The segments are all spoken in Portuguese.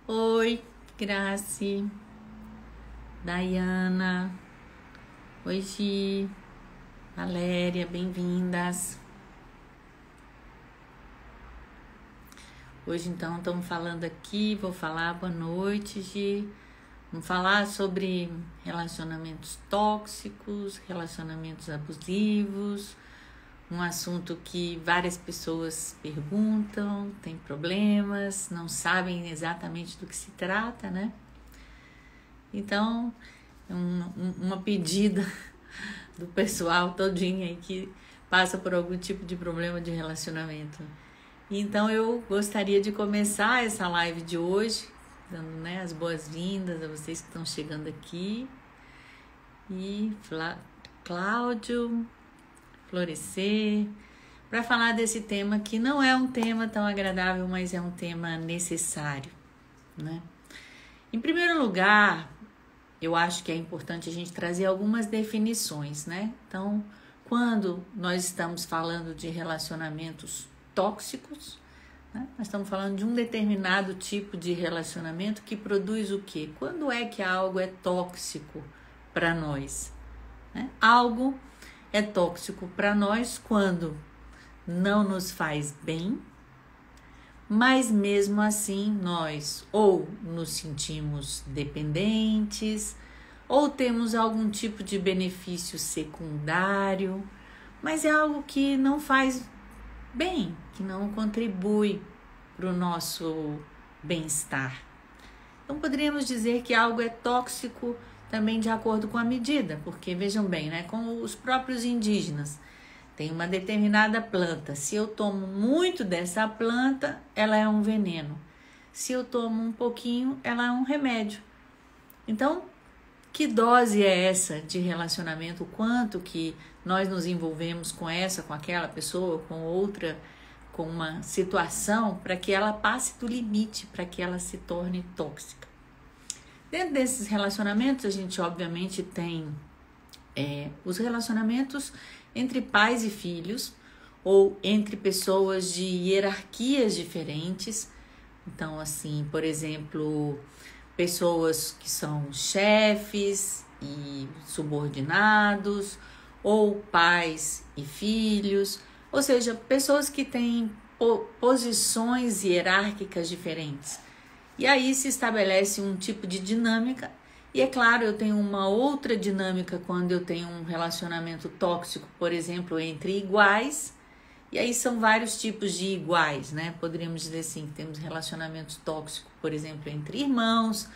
Oi, Graci, Dayana, oi, Gi, Valéria, bem-vindas. Hoje, então, estamos falando aqui, vou falar, boa noite, Gi. Vamos falar sobre relacionamentos tóxicos, relacionamentos abusivos, um assunto que várias pessoas perguntam, têm problemas, não sabem exatamente do que se trata, né? Então, uma pedida do pessoal todinho aí que passa por algum tipo de problema de relacionamento. Então, eu gostaria de começar essa live de hoje, dando, né, as boas-vindas a vocês que estão chegando aqui. E Cláudio, Florescer, para falar desse tema que não é um tema tão agradável, mas é um tema necessário, né? Em primeiro lugar, eu acho que é importante a gente trazer algumas definições, né? Então, quando nós estamos falando de relacionamentos tóxicos, né, nós estamos falando de um determinado tipo de relacionamento que produz o quê? Quando é que algo é tóxico para nós, né? Algo é tóxico para nós quando não nos faz bem, mas mesmo assim nós ou nos sentimos dependentes, ou temos algum tipo de benefício secundário, mas é algo que não faz bem, que não contribui para o nosso bem-estar. Então poderíamos dizer que algo é tóxico também de acordo com a medida, porque vejam bem, né, com os próprios indígenas, tem uma determinada planta, se eu tomo muito dessa planta, ela é um veneno, se eu tomo um pouquinho, ela é um remédio. Então, que dose é essa de relacionamento, o quanto que nós nos envolvemos com essa, com aquela pessoa, com outra, com uma situação, para que ela passe do limite, para que ela se torne tóxica. Dentro desses relacionamentos, a gente obviamente tem os relacionamentos entre pais e filhos, ou entre pessoas de hierarquias diferentes. Então, assim, por exemplo, pessoas que são chefes e subordinados, ou pais e filhos, ou seja, pessoas que têm posições hierárquicas diferentes. E aí se estabelece um tipo de dinâmica, e é claro, eu tenho uma outra dinâmica quando eu tenho um relacionamento tóxico, por exemplo, entre iguais, e aí são vários tipos de iguais, né? Poderíamos dizer assim, que temos relacionamentos tóxicos, por exemplo, entre irmãos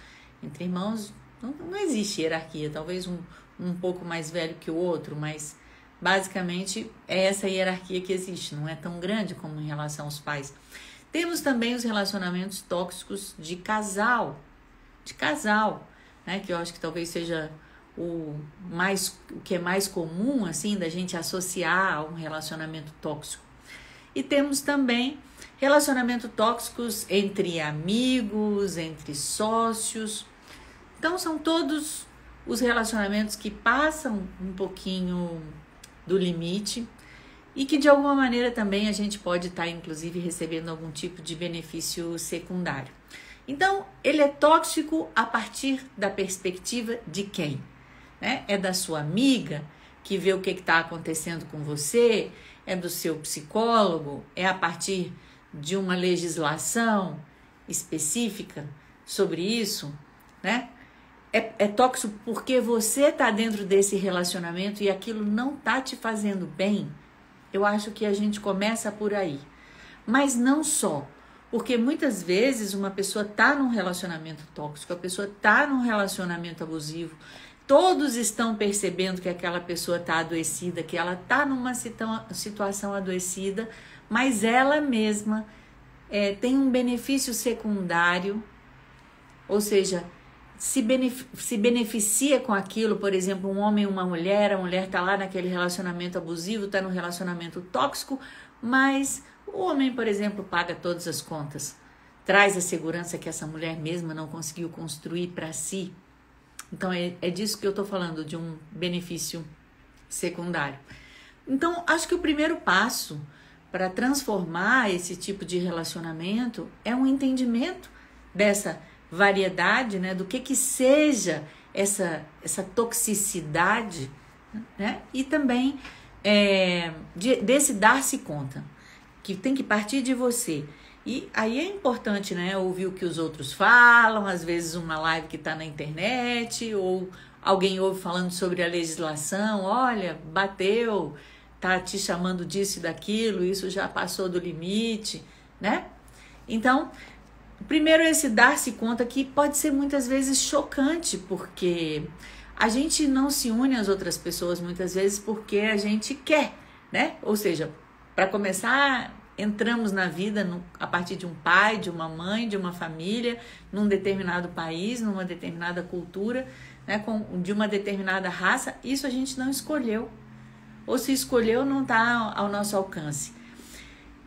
não existe hierarquia, talvez um pouco mais velho que o outro, mas basicamente é essa hierarquia que existe, não é tão grande como em relação aos pais. Temos também os relacionamentos tóxicos de casal, né, que eu acho que talvez seja o que é mais comum, assim, da gente associar a um relacionamento tóxico. E temos também relacionamentos tóxicos entre amigos, entre sócios. Então, são todos os relacionamentos que passam um pouquinho do limite, e que de alguma maneira também a gente pode estar, inclusive, recebendo algum tipo de benefício secundário. Então, ele é tóxico a partir da perspectiva de quem? Né? É da sua amiga, que vê o que está acontecendo com você? É do seu psicólogo? É a partir de uma legislação específica sobre isso? Né? É tóxico porque você está dentro desse relacionamento e aquilo não está te fazendo bem? Eu acho que a gente começa por aí. Mas não só, porque muitas vezes uma pessoa está num relacionamento tóxico, a pessoa está num relacionamento abusivo, todos estão percebendo que aquela pessoa está adoecida, que ela está numa situação adoecida, mas ela mesma tem um benefício secundário, ou seja, se beneficia com aquilo. Por exemplo, um homem e uma mulher, a mulher está lá naquele relacionamento abusivo, está no relacionamento tóxico, mas o homem, por exemplo, paga todas as contas, traz a segurança que essa mulher mesma não conseguiu construir para si. Então é disso que eu estou falando, de um benefício secundário. Então, acho que o primeiro passo para transformar esse tipo de relacionamento é um entendimento dessa variedade, né, do que seja essa toxicidade, né, e também desse dar-se conta, que tem que partir de você. E aí é importante, né, ouvir o que os outros falam, às vezes uma live que está na internet, ou alguém ouve falando sobre a legislação, olha, bateu, tá te chamando disso e daquilo, isso já passou do limite, né? Então, primeiro esse dar-se conta que pode ser muitas vezes chocante, porque a gente não se une às outras pessoas muitas vezes porque a gente quer, né? Ou seja, para começar, entramos na vida a partir de um pai, de uma mãe, de uma família, num determinado país, numa determinada cultura, né? De uma determinada raça. Isso a gente não escolheu. Ou se escolheu, não está ao nosso alcance.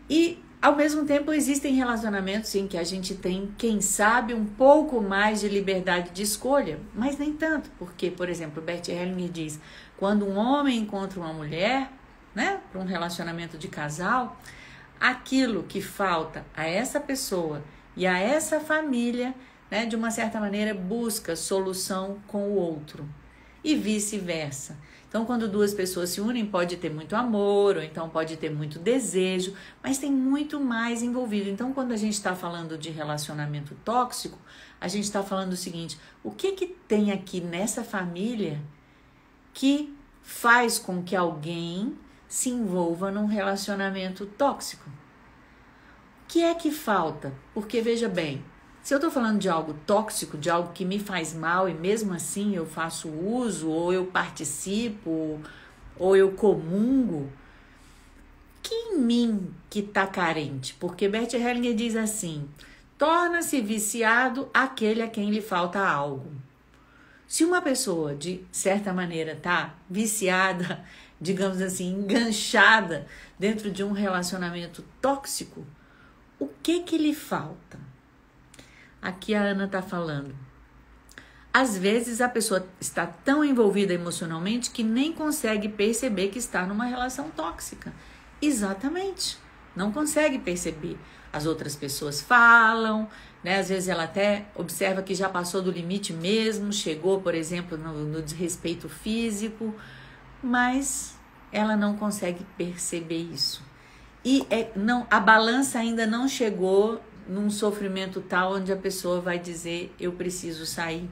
E, ao mesmo tempo, existem relacionamentos em que a gente tem, quem sabe, um pouco mais de liberdade de escolha, mas nem tanto, porque, por exemplo, Bert Hellinger diz, quando um homem encontra uma mulher, né, para um relacionamento de casal, aquilo que falta a essa pessoa e a essa família, né, de uma certa maneira, busca solução com o outro e vice-versa. Então, quando duas pessoas se unem, pode ter muito amor, ou então pode ter muito desejo, mas tem muito mais envolvido. Então, quando a gente está falando de relacionamento tóxico, a gente está falando o seguinte, o que tem aqui nessa família que faz com que alguém se envolva num relacionamento tóxico? O que é que falta? Porque, veja bem, se eu estou falando de algo tóxico, de algo que me faz mal e mesmo assim eu faço uso, ou eu participo, ou eu comungo, que em mim que está carente? Porque Bert Hellinger diz assim, torna-se viciado aquele a quem lhe falta algo. Se uma pessoa, de certa maneira, está viciada, digamos assim, enganchada dentro de um relacionamento tóxico, o que lhe falta? Aqui a Ana está falando. Às vezes a pessoa está tão envolvida emocionalmente que nem consegue perceber que está numa relação tóxica. Exatamente. Não consegue perceber. As outras pessoas falam, né? Às vezes ela até observa que já passou do limite mesmo, chegou, por exemplo, no desrespeito físico, mas ela não consegue perceber isso. E a balança ainda não chegou num sofrimento tal onde a pessoa vai dizer, eu preciso sair.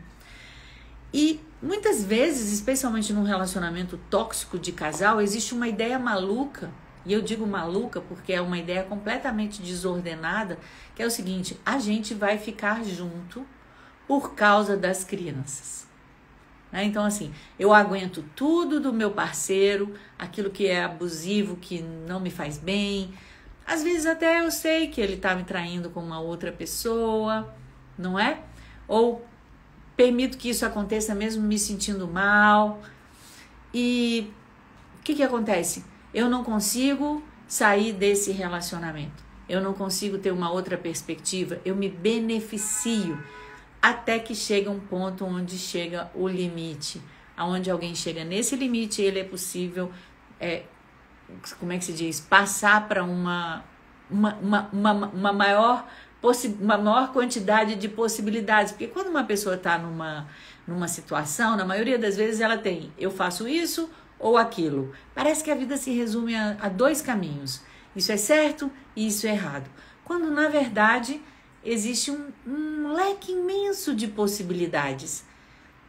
E muitas vezes, especialmente num relacionamento tóxico de casal, existe uma ideia maluca, e eu digo maluca porque é uma ideia completamente desordenada, que é o seguinte, a gente vai ficar junto por causa das crianças. Né? Então, assim, eu aguento tudo do meu parceiro, aquilo que é abusivo, que não me faz bem. Às vezes até eu sei que ele está me traindo com uma outra pessoa, não é? Ou permito que isso aconteça mesmo me sentindo mal. E o que acontece? Eu não consigo sair desse relacionamento. Eu não consigo ter uma outra perspectiva. Eu me beneficio até que chega um ponto onde chega o limite. Onde alguém chega nesse limite, ele é possível... como é que se diz? Passar para uma maior quantidade de possibilidades. Porque quando uma pessoa está numa situação, na maioria das vezes ela tem, eu faço isso ou aquilo. Parece que a vida se resume a dois caminhos. Isso é certo e isso é errado. Quando, na verdade, existe um leque imenso de possibilidades.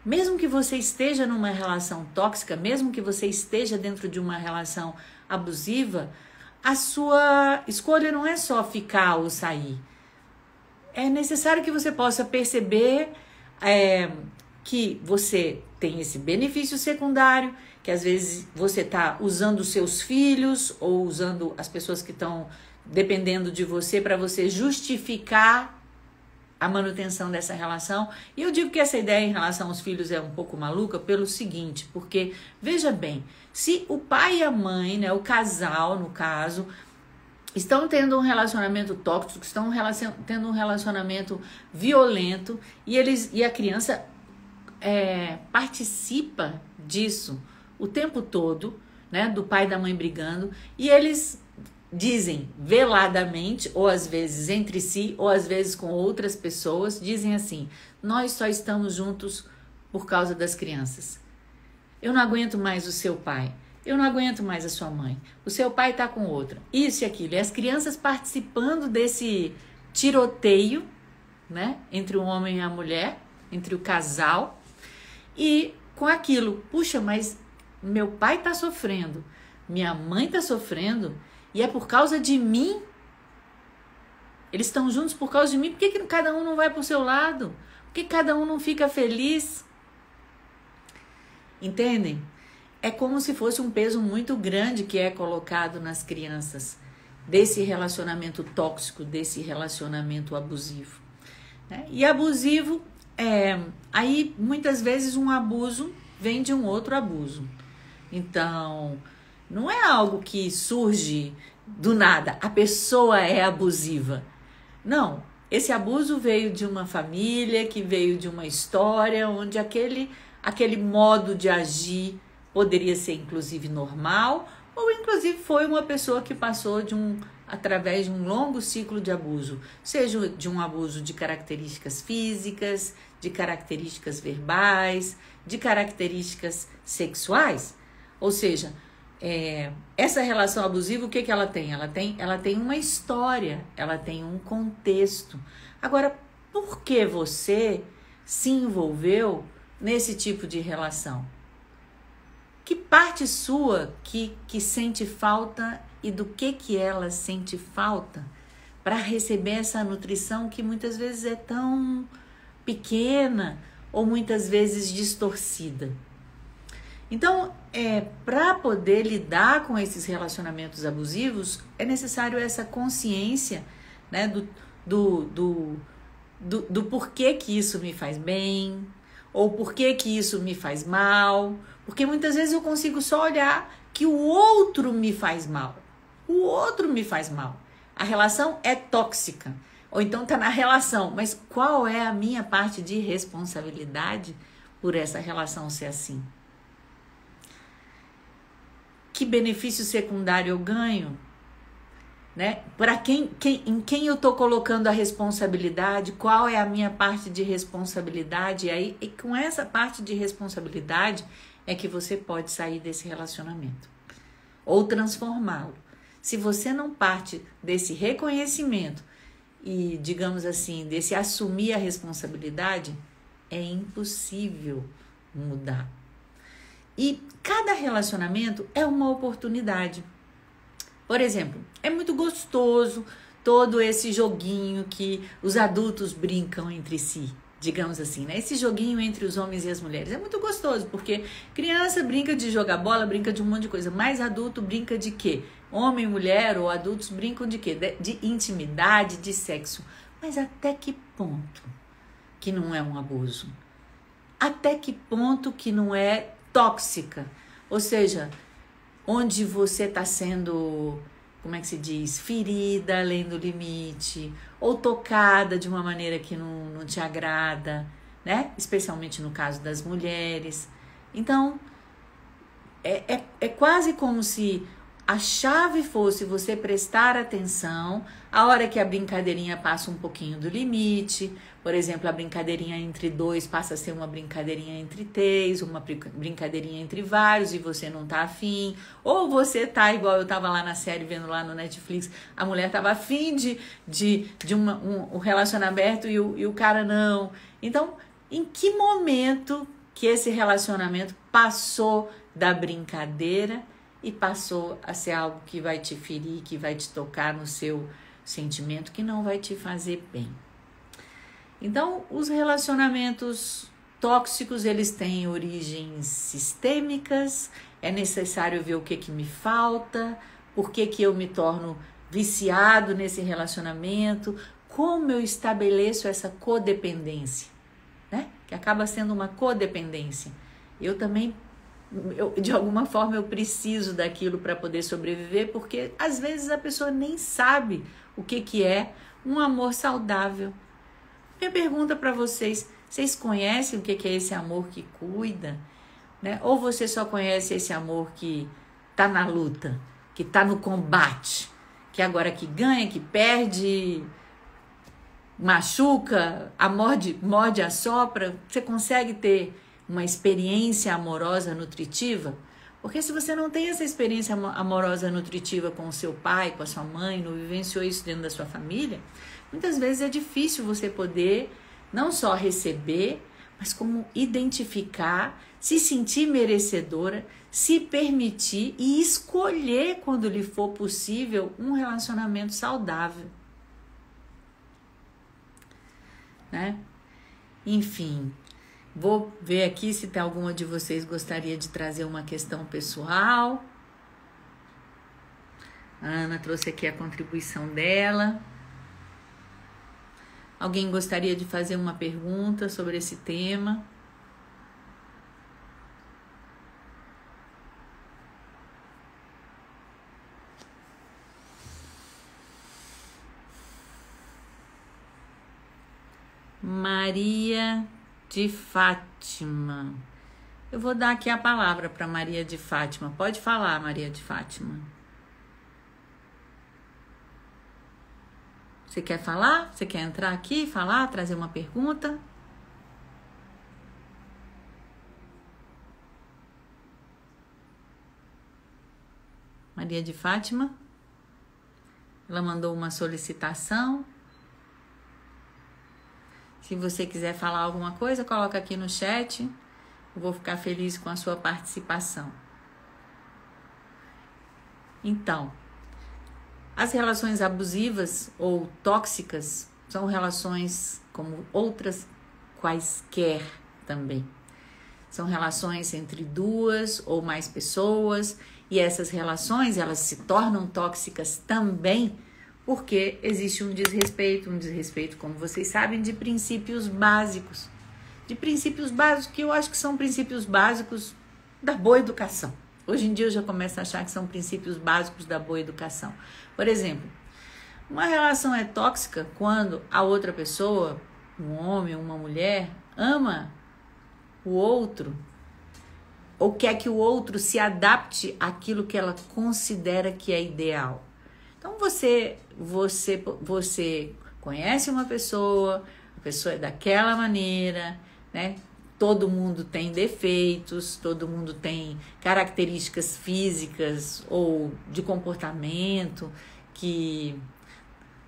Mesmo que você esteja numa relação tóxica, mesmo que você esteja dentro de uma relação abusiva, a sua escolha não é só ficar ou sair. É necessário que você possa perceber que você tem esse benefício secundário, que às vezes você está usando os seus filhos ou usando as pessoas que estão dependendo de você para você justificar a manutenção dessa relação. E eu digo que essa ideia em relação aos filhos é um pouco maluca pelo seguinte, porque, veja bem, se o pai e a mãe, né, o casal, no caso, estão tendo um relacionamento tóxico, estão tendo um relacionamento violento, e a criança participa disso o tempo todo, né, do pai e da mãe brigando, e eles dizem veladamente, ou às vezes entre si, ou às vezes com outras pessoas, dizem assim: nós só estamos juntos por causa das crianças. Eu não aguento mais o seu pai. Eu não aguento mais a sua mãe. O seu pai está com outra. Isso e aquilo. E as crianças participando desse tiroteio, né, entre o homem e a mulher, entre o casal, e com aquilo: puxa, mas meu pai está sofrendo, minha mãe está sofrendo, e é por causa de mim. Eles estão juntos por causa de mim. Por que cada um não vai para o seu lado? Por que cada um não fica feliz? Entendem? É como se fosse um peso muito grande que é colocado nas crianças desse relacionamento tóxico, desse relacionamento abusivo, né? E abusivo, aí muitas vezes um abuso vem de um outro abuso. Então, não é algo que surge do nada, a pessoa é abusiva. Não, esse abuso veio de uma família, que veio de uma história onde aquele modo de agir poderia ser inclusive normal, ou inclusive foi uma pessoa que passou através de um longo ciclo de abuso, seja de um abuso de características físicas, de características verbais, de características sexuais. Ou seja, essa relação abusiva, o que ela tem? Ela tem uma história, ela tem um contexto. Agora, por que você se envolveu nesse tipo de relação? Que parte sua que sente falta e do que ela sente falta para receber essa nutrição que muitas vezes é tão pequena ou muitas vezes distorcida? Então, para poder lidar com esses relacionamentos abusivos, é necessário essa consciência, né, do porquê que isso me faz bem, ou porquê que isso me faz mal, porque muitas vezes eu consigo só olhar que o outro me faz mal. O outro me faz mal. A relação é tóxica, ou então está na relação, mas qual é a minha parte de responsabilidade por essa relação ser assim? Que benefício secundário eu ganho? Né? Em quem eu estou colocando a responsabilidade? Qual é a minha parte de responsabilidade? E com essa parte de responsabilidade é que você pode sair desse relacionamento ou transformá-lo. Se você não parte desse reconhecimento e, digamos assim, desse assumir a responsabilidade, é impossível mudar. E cada relacionamento é uma oportunidade. Por exemplo, é muito gostoso todo esse joguinho que os adultos brincam entre si, digamos assim, né? Esse joguinho entre os homens e as mulheres é muito gostoso, porque criança brinca de jogar bola, brinca de um monte de coisa, mas adulto brinca de quê? Homem, mulher ou adultos brincam de quê? De intimidade, de sexo. Mas até que ponto que não é um abuso? Até que ponto que não é tóxica? Ou seja, onde você está sendo, como é que se diz, ferida além do limite, ou tocada de uma maneira que não te agrada, né? Especialmente no caso das mulheres. Então, é quase como se a chave fosse você prestar atenção a hora que a brincadeirinha passa um pouquinho do limite. Por exemplo, a brincadeirinha entre dois passa a ser uma brincadeirinha entre três, uma brincadeirinha entre vários e você não tá afim. Ou você tá igual eu tava lá na série vendo lá no Netflix, a mulher tava afim de um relacionamento e o cara não. Então, em que momento que esse relacionamento passou da brincadeira e passou a ser algo que vai te ferir, que vai te tocar no seu sentimento, que não vai te fazer bem? Então, os relacionamentos tóxicos, eles têm origens sistêmicas, é necessário ver o que me falta, por que eu me torno viciado nesse relacionamento, como eu estabeleço essa codependência, né? Que acaba sendo uma codependência. De alguma forma eu preciso daquilo para poder sobreviver, porque às vezes a pessoa nem sabe o que é um amor saudável. Minha pergunta para vocês conhecem o que é esse amor que cuida? Né? Ou você só conhece esse amor que está na luta, que está no combate, que agora que ganha, que perde, machuca, morde, assopra, você consegue ter uma experiência amorosa nutritiva? Porque se você não tem essa experiência amorosa nutritiva com o seu pai, com a sua mãe, não vivenciou isso dentro da sua família, muitas vezes é difícil você poder não só receber, mas como identificar, se sentir merecedora, se permitir e escolher, quando lhe for possível, um relacionamento saudável. Né? Enfim, vou ver aqui se tem alguma de vocês gostaria de trazer uma questão pessoal. A Ana trouxe aqui a contribuição dela. Alguém gostaria de fazer uma pergunta sobre esse tema? Maria de Fátima. Eu vou dar aqui a palavra para Maria de Fátima. Pode falar, Maria de Fátima. Você quer falar? Você quer entrar aqui, falar, trazer uma pergunta? Maria de Fátima? Ela mandou uma solicitação. Se você quiser falar alguma coisa, coloca aqui no chat. Eu vou ficar feliz com a sua participação. Então, as relações abusivas ou tóxicas são relações como outras quaisquer também. São relações entre duas ou mais pessoas, e essas relações, elas se tornam tóxicas também porque existe um desrespeito, como vocês sabem, de princípios básicos. De princípios básicos que eu acho que são princípios básicos da boa educação. Hoje em dia eu já começo a achar que são princípios básicos da boa educação. Por exemplo, uma relação é tóxica quando a outra pessoa, um homem ou uma mulher, ama o outro ou quer que o outro se adapte àquilo que ela considera que é ideal. Então você conhece uma pessoa, a pessoa é daquela maneira, né? Todo mundo tem defeitos, todo mundo tem características físicas ou de comportamento que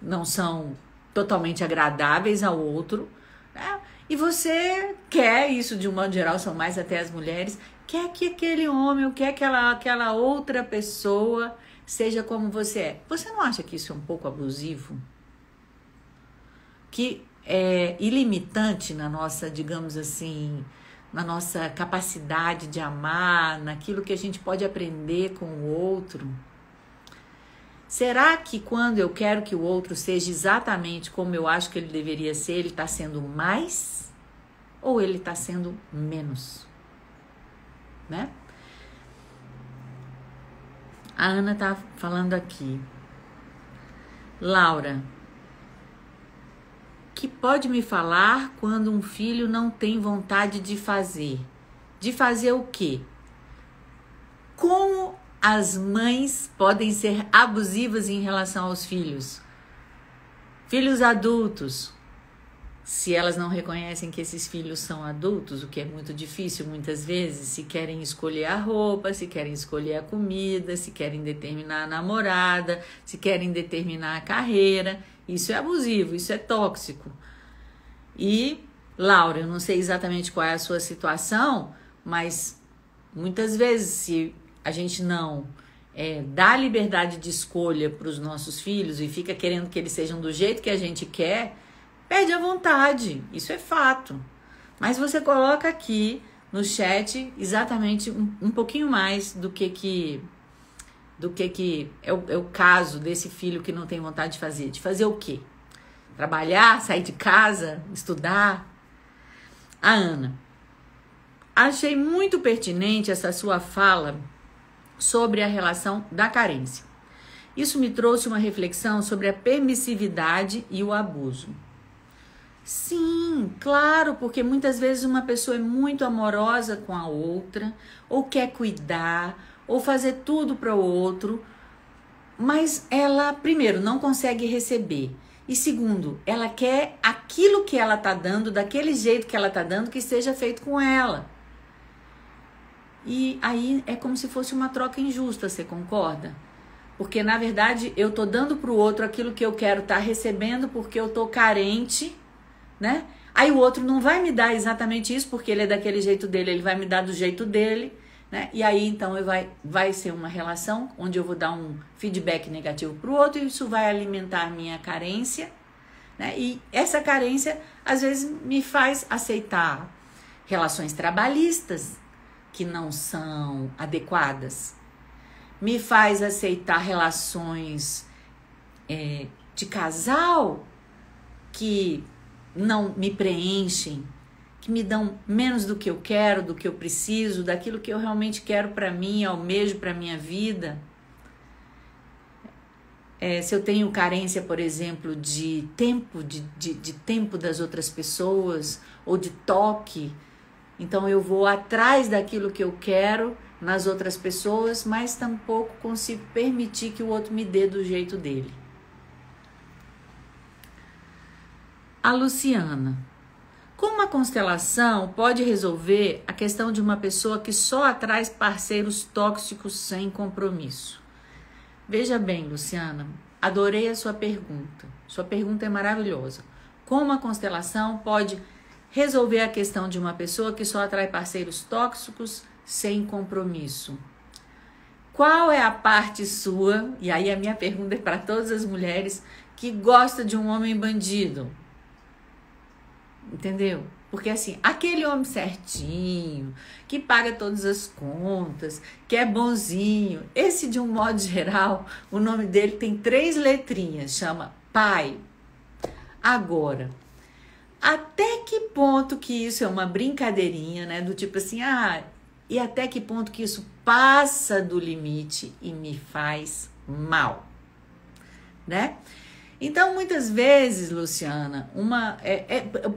não são totalmente agradáveis ao outro, né? E você quer, isso de um modo geral, são mais até as mulheres, quer que aquele homem ou quer aquela outra pessoa seja como você é. Você não acha que isso é um pouco abusivo? Que é ilimitante na nossa, digamos assim, na nossa capacidade de amar, naquilo que a gente pode aprender com o outro? Será que quando eu quero que o outro seja exatamente como eu acho que ele deveria ser, ele está sendo mais ou ele está sendo menos? Né? A Ana tá falando aqui. Laura, que pode me falar quando um filho não tem vontade de fazer? De fazer o quê? Como as mães podem ser abusivas em relação aos filhos? Filhos adultos. Se elas não reconhecem que esses filhos são adultos, o que é muito difícil muitas vezes, se querem escolher a roupa, se querem escolher a comida, se querem determinar a namorada, se querem determinar a carreira, isso é abusivo, isso é tóxico. E, Laura, eu não sei exatamente qual é a sua situação, mas muitas vezes se a gente não dá liberdade de escolha para os nossos filhos e fica querendo que eles sejam do jeito que a gente quer, perde a vontade, isso é fato. Mas você coloca aqui no chat exatamente um pouquinho mais do que é o caso desse filho que não tem vontade de fazer. De fazer o quê? Trabalhar, sair de casa, estudar? A Ana, achei muito pertinente essa sua fala sobre a relação da carência. Isso me trouxe uma reflexão sobre a permissividade e o abuso. Sim, claro, porque muitas vezes uma pessoa é muito amorosa com a outra, ou quer cuidar, ou fazer tudo para o outro, mas ela, primeiro, não consegue receber. E segundo, ela quer aquilo que ela está dando, daquele jeito que ela está dando, que seja feito com ela. E aí é como se fosse uma troca injusta, você concorda? Porque, na verdade, eu tô dando pro outro aquilo que eu quero estar recebendo porque eu tô carente, né? Aí o outro não vai me dar exatamente isso porque ele é daquele jeito dele, ele vai me dar do jeito dele, né? E aí, então, vai ser uma relação onde eu vou dar um feedback negativo pro outro e isso vai alimentar a minha carência, né? E essa carência, às vezes, me faz aceitar relações trabalhistas que não são adequadas. Me faz aceitar relações de casal que não me preenchem, que me dão menos do que eu quero, do que eu preciso, daquilo que eu realmente quero para mim, almejo para minha vida. Se eu tenho carência, por exemplo, de tempo, de tempo das outras pessoas, ou de toque, então eu vou atrás daquilo que eu quero nas outras pessoas, mas tampouco consigo permitir que o outro me dê do jeito dele. A Luciana. Como a constelação pode resolver a questão de uma pessoa que só atrai parceiros tóxicos sem compromisso? Veja bem, Luciana, adorei a sua pergunta. Sua pergunta é maravilhosa. Como a constelação pode resolver a questão de uma pessoa que só atrai parceiros tóxicos sem compromisso? Qual é a parte sua, e aí a minha pergunta é para todas as mulheres, que gosta de um homem bandido? Entendeu? Porque assim, aquele homem certinho, que paga todas as contas, que é bonzinho, esse de um modo geral, o nome dele tem 3 letrinhas, chama pai. Agora, até que ponto que isso é uma brincadeirinha, né? Do tipo assim, e até que ponto que isso passa do limite e me faz mal, né? Então, muitas vezes, Luciana,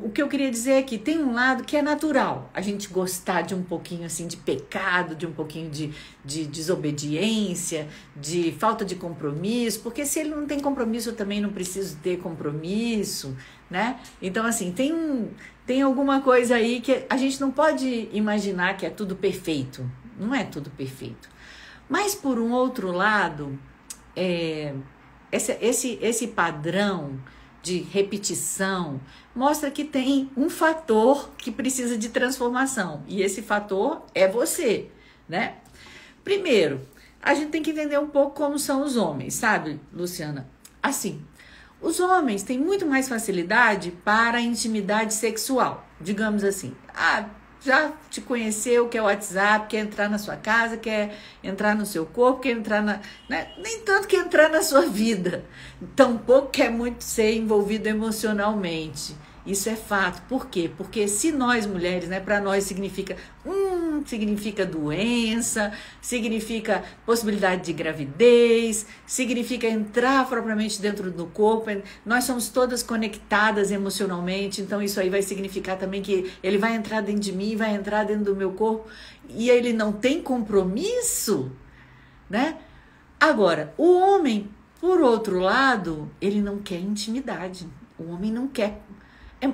o que eu queria dizer é que tem um lado que é natural, a gente gostar de um pouquinho assim de pecado, de um pouquinho de desobediência, de falta de compromisso, porque se ele não tem compromisso, eu também não preciso ter compromisso, né? Então, assim, tem alguma coisa aí que a gente não pode imaginar que é tudo perfeito, não é tudo perfeito. Mas, por um outro lado, esse padrão de repetição mostra que tem um fator que precisa de transformação. E esse fator é você, né? Primeiro, a gente tem que entender um pouco como são os homens, sabe, Luciana? Assim, os homens têm muito mais facilidade para a intimidade sexual. Digamos assim, já te conheceu, quer o WhatsApp, quer entrar na sua casa, quer entrar no seu corpo, quer entrar nem tanto quer entrar na sua vida, tampouco quer muito ser envolvido emocionalmente. Isso é fato. Por quê? Porque se nós mulheres, né, para nós significa doença, significa possibilidade de gravidez, significa entrar propriamente dentro do corpo. Nós somos todas conectadas emocionalmente, então isso aí vai significar também que ele vai entrar dentro de mim, vai entrar dentro do meu corpo e ele não tem compromisso, né? Agora, o homem, por outro lado, ele não quer intimidade. O homem não quer.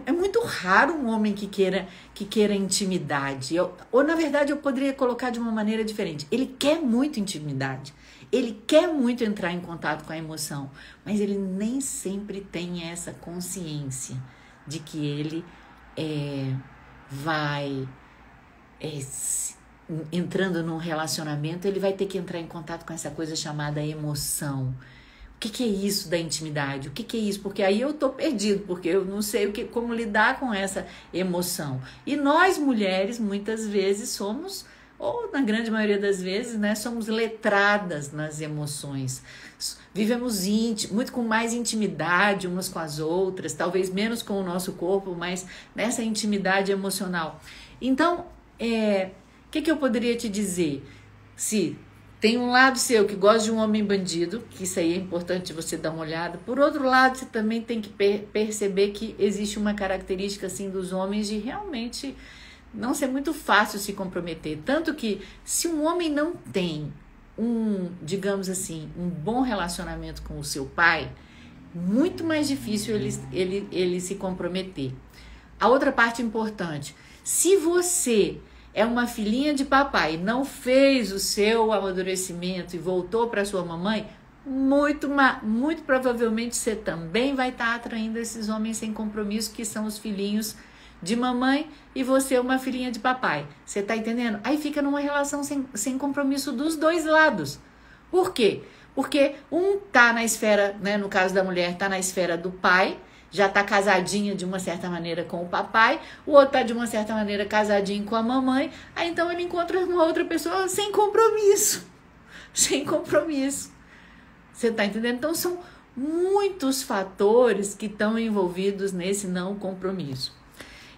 É muito raro um homem que queira intimidade. Ou, na verdade, eu poderia colocar de uma maneira diferente. Ele quer muito intimidade. Ele quer muito entrar em contato com a emoção. Mas ele nem sempre tem essa consciência de que ele vai entrando num relacionamento, ele vai ter que entrar em contato com essa coisa chamada emoção. O que é isso da intimidade? O que é isso? Porque aí eu tô perdido, porque eu não sei como lidar com essa emoção. E nós, mulheres, muitas vezes somos, ou na grande maioria das vezes, né, somos letradas nas emoções. Vivemos muito com mais intimidade umas com as outras, talvez menos com o nosso corpo, mas nessa intimidade emocional. Então, o que eu poderia te dizer? Se tem um lado seu que gosta de um homem bandido, que isso aí é importante você dar uma olhada. Por outro lado, você também tem que perceber que existe uma característica assim dos homens de realmente não ser muito fácil se comprometer. Tanto que se um homem não tem digamos assim, um bom relacionamento com o seu pai, muito mais difícil ele se comprometer. A outra parte importante, se você é uma filhinha de papai e não fez o seu amadurecimento e voltou para sua mamãe, muito provavelmente você também vai estar atraindo esses homens sem compromisso, que são os filhinhos de mamãe, e você é uma filhinha de papai. Você tá entendendo? Aí fica numa relação sem compromisso dos dois lados. Por quê? Porque um tá na esfera, né, no caso da mulher, tá na esfera do pai, já tá casadinha de uma certa maneira com o papai, o outro tá de uma certa maneira casadinho com a mamãe, aí então ele encontra uma outra pessoa sem compromisso. Sem compromisso. Você tá entendendo? Então são muitos fatores que estão envolvidos nesse não compromisso.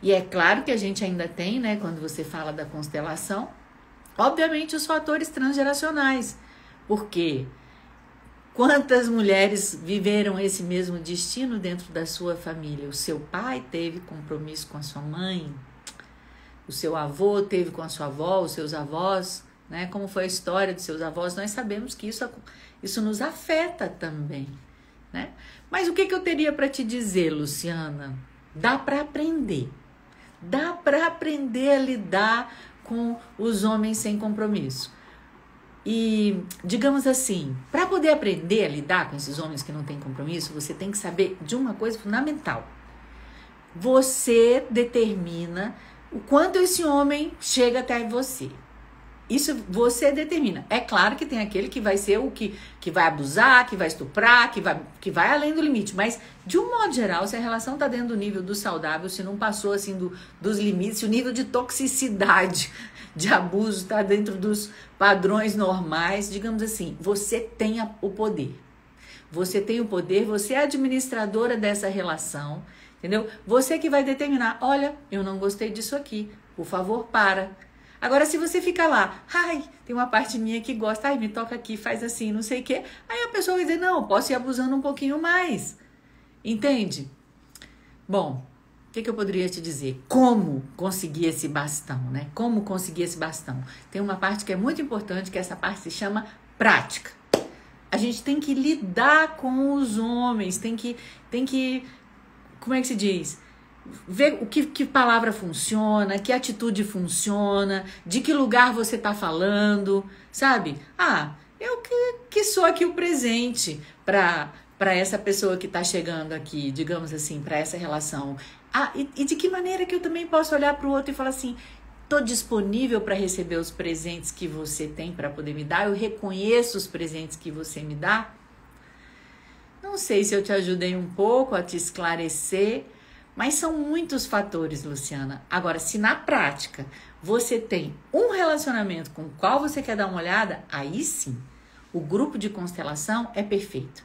E é claro que a gente ainda tem, né, quando você fala da constelação, obviamente os fatores transgeracionais. Porque quantas mulheres viveram esse mesmo destino dentro da sua família? O seu pai teve compromisso com a sua mãe, o seu avô teve com a sua avó, os seus avós, né? Como foi a história dos seus avós? Nós sabemos que isso nos afeta também, né? Mas o que eu teria para te dizer, Luciana? Dá para aprender. Dá para aprender a lidar com os homens sem compromisso. E, digamos assim, para poder aprender a lidar com esses homens que não têm compromisso, você tem que saber de uma coisa fundamental. Você determina o quanto esse homem chega até você. Isso você determina. É claro que tem aquele que vai ser o que vai abusar, que vai estuprar, que vai além do limite. Mas, de um modo geral, se a relação está dentro do nível do saudável, se não passou assim dos limites, se o nível de toxicidade, de abuso está dentro dos padrões normais, digamos assim, você tem o poder. Você tem o poder, você é administradora dessa relação, entendeu? Você que vai determinar, olha, eu não gostei disso aqui, por favor, para. Agora, se você fica lá, ai, tem uma parte minha que gosta, ai, me toca aqui, faz assim, não sei o quê, aí a pessoa vai dizer, não, posso ir abusando um pouquinho mais. Entende? Bom, o que eu poderia te dizer? Como conseguir esse bastão, né? Como conseguir esse bastão? Tem uma parte que é muito importante, que essa parte se chama prática. A gente tem que lidar com os homens, tem que, como é que se diz? Ver o que palavra funciona, que atitude funciona, de que lugar você está falando, sabe? Ah, eu que sou aqui o presente para essa pessoa que está chegando aqui, digamos assim, para essa relação. Ah, e de que maneira que eu também posso olhar para o outro e falar assim, estou disponível para receber os presentes que você tem para poder me dar, eu reconheço os presentes que você me dá? Não sei se eu te ajudei um pouco a te esclarecer, mas são muitos fatores, Luciana. Agora, se na prática você tem um relacionamento com o qual você quer dar uma olhada, aí sim, o grupo de constelação é perfeito.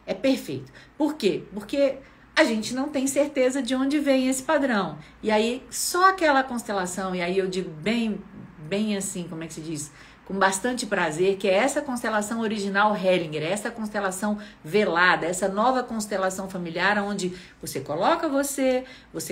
É perfeito. Por quê? Porque a gente não tem certeza de onde vem esse padrão. E aí, só aquela constelação, e aí eu digo bem assim, como é que se diz? Com bastante prazer, que é essa constelação original Hellinger, essa constelação velada, essa nova constelação familiar, onde você coloca você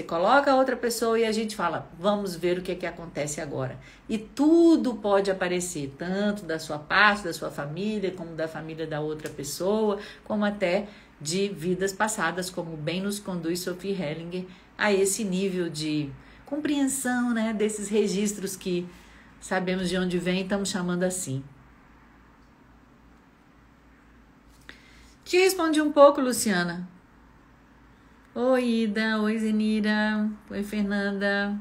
coloca a outra pessoa e a gente fala, vamos ver o que acontece agora. E tudo pode aparecer, tanto da sua parte, da sua família, como da família da outra pessoa, como até de vidas passadas, como bem nos conduz Sophie Hellinger a esse nível de compreensão, né, desses registros que sabemos de onde vem e estamos chamando assim. Te respondi um pouco, Luciana. Oi, Ida. Oi, Zenira. Oi, Fernanda.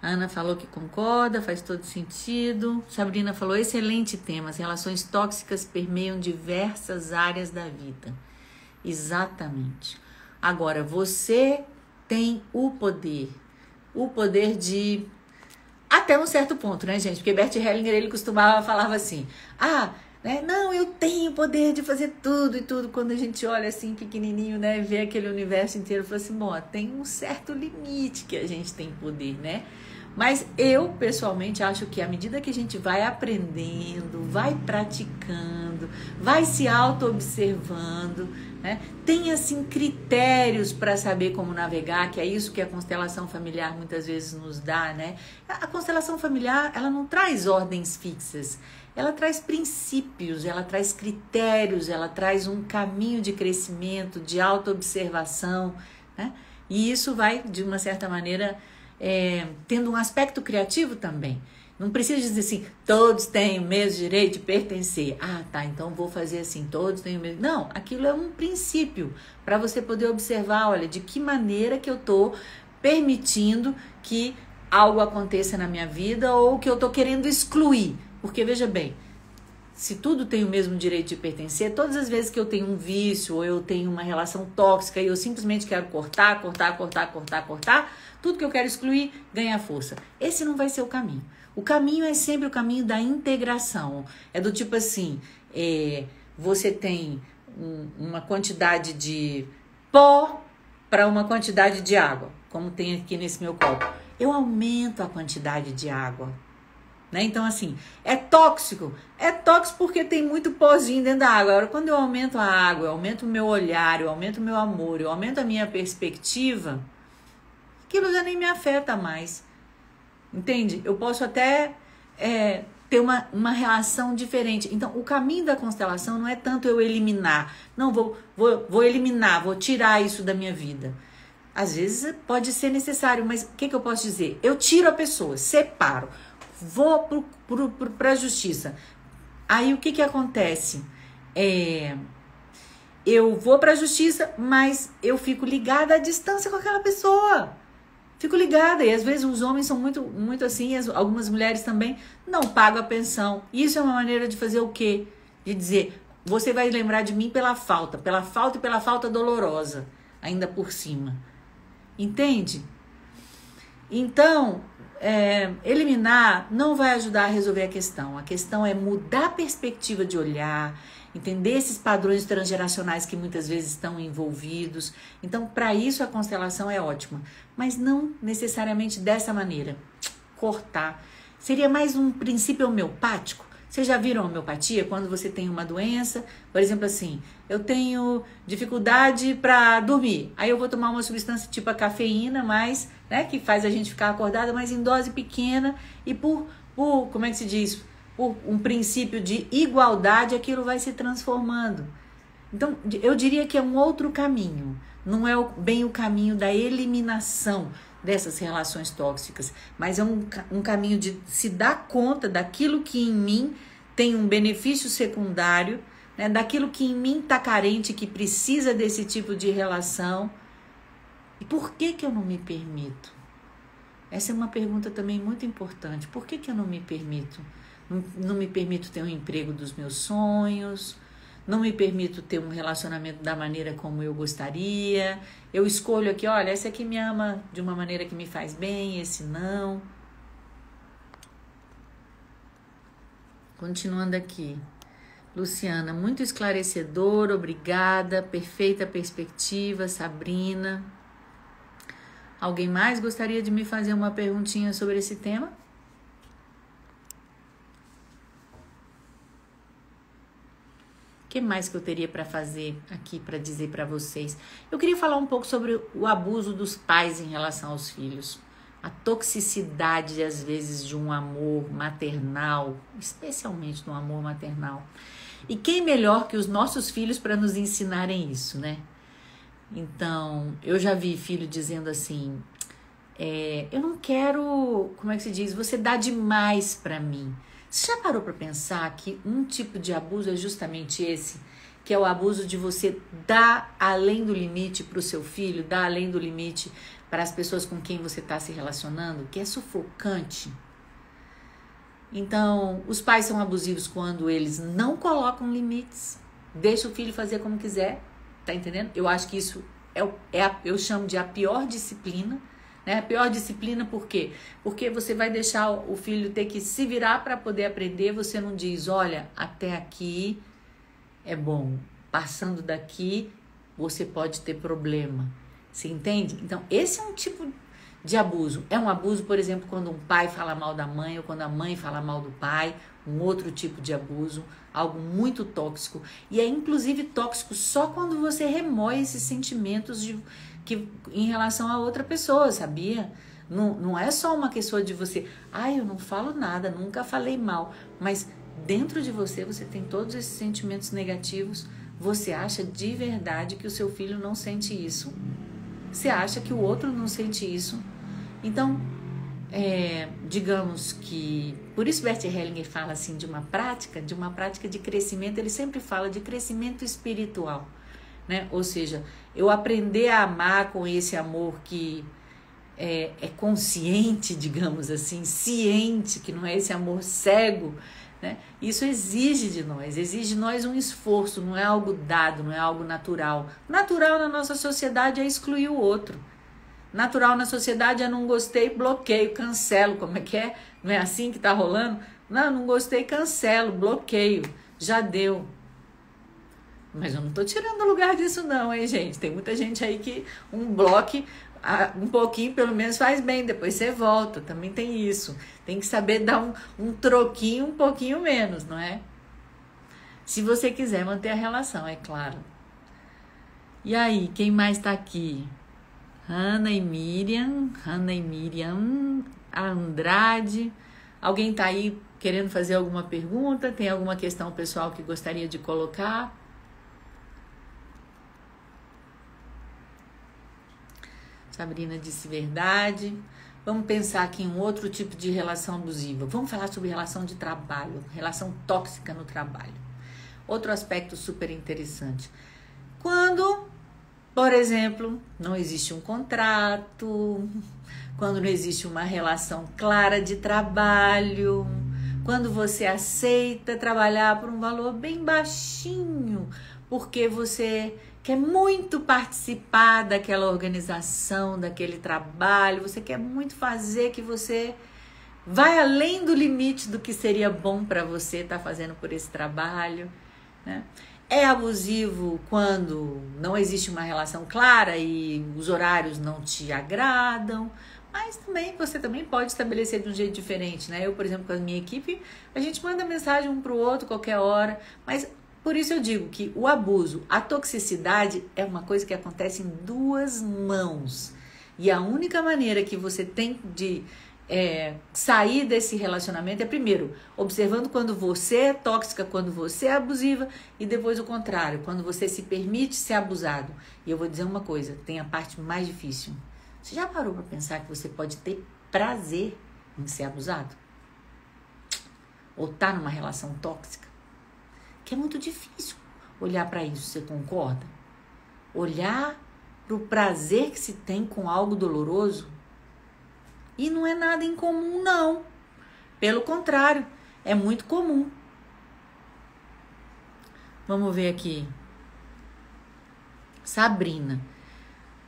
A Ana falou que concorda, faz todo sentido. Sabrina falou, excelente tema. As relações tóxicas permeiam diversas áreas da vida. Exatamente. Agora, você tem o poder de... Até um certo ponto, né, gente? Porque Bert Hellinger, ele falava assim, né, não, eu tenho o poder de fazer tudo e tudo. Quando a gente olha assim, pequenininho, né, vê aquele universo inteiro, fala assim, bom, tem um certo limite que a gente tem poder, né? Mas eu, pessoalmente, acho que à medida que a gente vai aprendendo, vai praticando, vai se auto-observando, né? Tem, assim, critérios para saber como navegar, que é isso que a constelação familiar muitas vezes nos dá, né? A constelação familiar, ela não traz ordens fixas, ela traz princípios, ela traz critérios, ela traz um caminho de crescimento, de auto-observação, né? E isso vai, de uma certa maneira, tendo um aspecto criativo também. Não precisa dizer assim, todos têm o mesmo direito de pertencer. Ah, tá, então vou fazer assim, todos têm o mesmo... Não, aquilo é um princípio para você poder observar, olha, de que maneira que eu estou permitindo que algo aconteça na minha vida ou que eu estou querendo excluir. Porque, veja bem, se tudo tem o mesmo direito de pertencer, todas as vezes que eu tenho um vício ou eu tenho uma relação tóxica e eu simplesmente quero cortar, tudo que eu quero excluir ganha força. Esse não vai ser o caminho. O caminho é sempre o caminho da integração. É do tipo assim, você tem uma quantidade de pó para uma quantidade de água, como tem aqui nesse meu copo. Eu aumento a quantidade de água. Né? Então, assim, é tóxico porque tem muito pozinho dentro da água. Agora, quando eu aumento a água, eu aumento o meu olhar, eu aumento o meu amor, eu aumento a minha perspectiva, aquilo já nem me afeta mais. Entende? Eu posso até ter uma relação diferente. Então, o caminho da constelação não é tanto eu eliminar. Não, vou eliminar, vou tirar isso da minha vida. Às vezes pode ser necessário, mas o que eu posso dizer? Eu tiro a pessoa, separo. Vou para a justiça. Aí o que acontece? Eu vou para a justiça, mas eu fico ligada à distância com aquela pessoa. Fico ligada. E às vezes os homens são muito assim, algumas mulheres também não pagam a pensão. Isso é uma maneira de fazer o quê? De dizer, você vai lembrar de mim pela falta e pela falta dolorosa, ainda por cima. Entende? Então, eliminar não vai ajudar a resolver a questão. A questão é mudar a perspectiva de olhar, entender esses padrões transgeracionais que muitas vezes estão envolvidos. Então, para isso a constelação é ótima, mas não necessariamente dessa maneira. Cortar. Seria mais um princípio homeopático. Vocês já viram a homeopatia? Quando você tem uma doença, por exemplo assim, eu tenho dificuldade para dormir, aí eu vou tomar uma substância tipo a cafeína, mas, né, que faz a gente ficar acordada, mas em dose pequena e como é que se diz? Por um princípio de igualdade, aquilo vai se transformando. Então, eu diria que é um outro caminho, não é bem o caminho da eliminação dessas relações tóxicas, mas é um caminho de se dar conta daquilo que em mim tem um benefício secundário, né, daquilo que em mim está carente, que precisa desse tipo de relação. E por que eu não me permito? Essa é uma pergunta também muito importante. Por que eu não me permito? Não me permito ter um emprego dos meus sonhos, não me permito ter um relacionamento da maneira como eu gostaria. Eu escolho aqui, olha, esse aqui me ama de uma maneira que me faz bem, esse não. Continuando aqui. Luciana, muito esclarecedor, obrigada, perfeita perspectiva, Sabrina. Alguém mais gostaria de me fazer uma perguntinha sobre esse tema? O que mais que eu teria para fazer aqui, para dizer para vocês? Eu queria falar um pouco sobre o abuso dos pais em relação aos filhos. A toxicidade, às vezes, de um amor maternal, especialmente no amor maternal. E quem melhor que os nossos filhos para nos ensinarem isso, né? Então, eu já vi filho dizendo assim, eu não quero, como é que se diz? Você dá demais para mim. Você já parou para pensar que um tipo de abuso é justamente esse? Que é o abuso de você dar além do limite para o seu filho, dar além do limite para as pessoas com quem você está se relacionando, que é sufocante. Então, os pais são abusivos quando eles não colocam limites, deixam o filho fazer como quiser, tá entendendo? Eu acho que isso eu chamo de a pior disciplina, né? A pior disciplina por quê? Porque você vai deixar o filho ter que se virar para poder aprender, você não diz, olha, até aqui é bom, passando daqui você pode ter problema, você entende? Então, esse é um tipo de abuso. É um abuso, por exemplo, quando um pai fala mal da mãe ou quando a mãe fala mal do pai, um outro tipo de abuso, algo muito tóxico. E é inclusive tóxico só quando você remoe esses sentimentos em relação a outra pessoa, sabia? Não é só uma questão de você, eu não falo nada, nunca falei mal, mas dentro de você tem todos esses sentimentos negativos. Você acha de verdade que o seu filho não sente isso? Você acha que o outro não sente isso? Então, digamos que... Por isso Bert Hellinger fala assim de uma prática de crescimento. Ele sempre fala de crescimento espiritual, né? Ou seja, eu aprender a amar com esse amor que é consciente, digamos assim, ciente, que não é esse amor cego, né? Isso exige de nós um esforço, não é algo dado, não é algo natural. Natural na nossa sociedade é excluir o outro. Natural na sociedade é não gostei, bloqueio, cancelo. Como é que é? Não é assim que tá rolando? Não gostei, cancelo, bloqueio. Já deu. Mas eu não tô tirando o lugar disso não, hein, gente? Tem muita gente aí que um bloco, um pouquinho pelo menos faz bem, depois você volta. Também tem isso. Tem que saber dar um troquinho um pouquinho menos, não é? Se você quiser manter a relação, é claro. E aí, quem mais tá aqui? Hanna e Miriam, a Andrade. Alguém tá aí querendo fazer alguma pergunta? Tem alguma questão pessoal que gostaria de colocar? Sabrina disse verdade. Vamos pensar aqui em um outro tipo de relação abusiva. Vamos falar sobre relação de trabalho, relação tóxica no trabalho. Outro aspecto super interessante. Quando, por exemplo, não existe um contrato, quando não existe uma relação clara de trabalho, quando você aceita trabalhar por um valor bem baixinho, porque você quer muito participar daquela organização, daquele trabalho, você quer muito fazer, que você vai além do limite do que seria bom para você estar fazendo por esse trabalho, né? É abusivo quando não existe uma relação clara e os horários não te agradam, mas também você também pode estabelecer de um jeito diferente, né? Eu, por exemplo, com a minha equipe, a gente manda mensagem um para o outro qualquer hora, mas por isso eu digo que o abuso, a toxicidade é uma coisa que acontece em duas mãos. E a única maneira que você tem de sair desse relacionamento é, primeiro, observando quando você é tóxica, quando você é abusiva, e depois o contrário, quando você se permite ser abusado. E eu vou dizer uma coisa, tem a parte mais difícil. Você já parou para pensar que você pode ter prazer em ser abusado? Ou estar numa relação tóxica? Que é muito difícil olhar para isso, você concorda? Olhar para o prazer que se tem com algo doloroso. E não é nada incomum, não. Pelo contrário, é muito comum. Vamos ver aqui. Sabrina.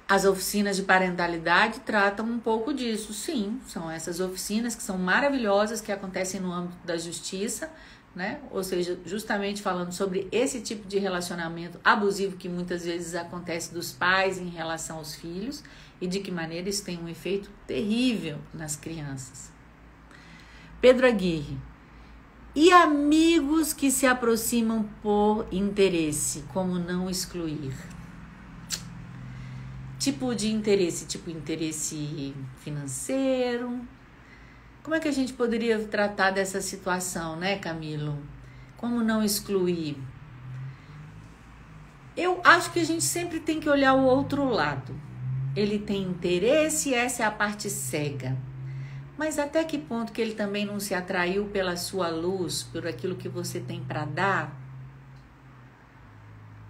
As oficinas de parentalidade tratam um pouco disso. Sim, são essas oficinas que são maravilhosas, que acontecem no âmbito da justiça, né? Ou seja, justamente falando sobre esse tipo de relacionamento abusivo que muitas vezes acontece dos pais em relação aos filhos e de que maneira isso tem um efeito terrível nas crianças. Pedro Aguirre. E amigos que se aproximam por interesse, como não excluir? Tipo de interesse, tipo interesse financeiro. Como é que a gente poderia tratar dessa situação, né, Camilo? Como não excluir? Eu acho que a gente sempre tem que olhar o outro lado. Ele tem interesse e essa é a parte cega. Mas até que ponto que ele também não se atraiu pela sua luz, por aquilo que você tem para dar?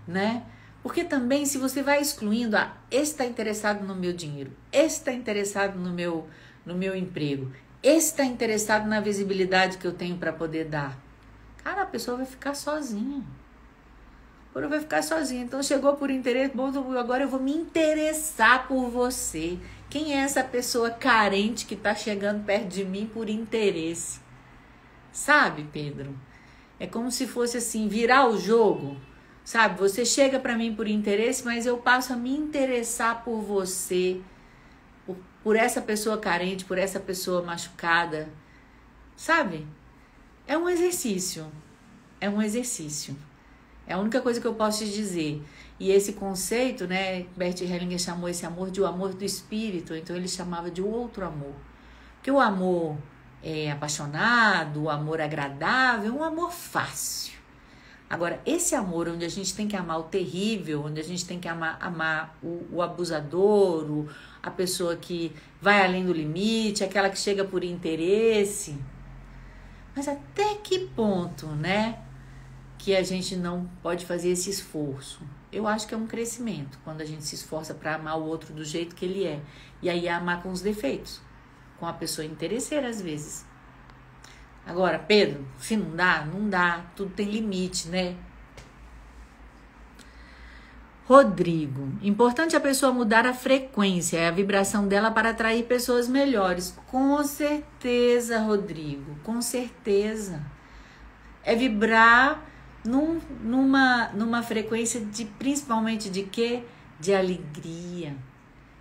Né? Porque também, se você vai excluindo, esse está interessado no meu dinheiro, esse está interessado no meu emprego, esse está interessado na visibilidade que eu tenho para poder dar. Cara, a pessoa vai ficar sozinha. Vai ficar sozinha. Então, chegou por interesse, bom, agora eu vou me interessar por você. Quem é essa pessoa carente que está chegando perto de mim por interesse? Sabe, Pedro? É como se fosse assim, virar o jogo. Sabe, você chega para mim por interesse, mas eu passo a me interessar por você, por essa pessoa carente, por essa pessoa machucada, sabe? É um exercício, é um exercício. É a única coisa que eu posso te dizer. E esse conceito, né, Bert Hellinger chamou esse amor de o amor do espírito, então ele chamava de outro amor. Porque o amor apaixonado, o amor agradável, é um amor fácil. Agora, esse amor onde a gente tem que amar o terrível, onde a gente tem que amar o abusador, a pessoa que vai além do limite, aquela que chega por interesse. Mas até que ponto, né, que a gente não pode fazer esse esforço? Eu acho que é um crescimento, quando a gente se esforça para amar o outro do jeito que ele é. E aí amar com os defeitos, com a pessoa interesseira às vezes. Agora, Pedro, se não dá, não dá. Tudo tem limite, né? Rodrigo, importante a pessoa mudar a frequência, a vibração dela para atrair pessoas melhores. Com certeza, Rodrigo, com certeza. É vibrar numa frequência de, principalmente de quê? De alegria,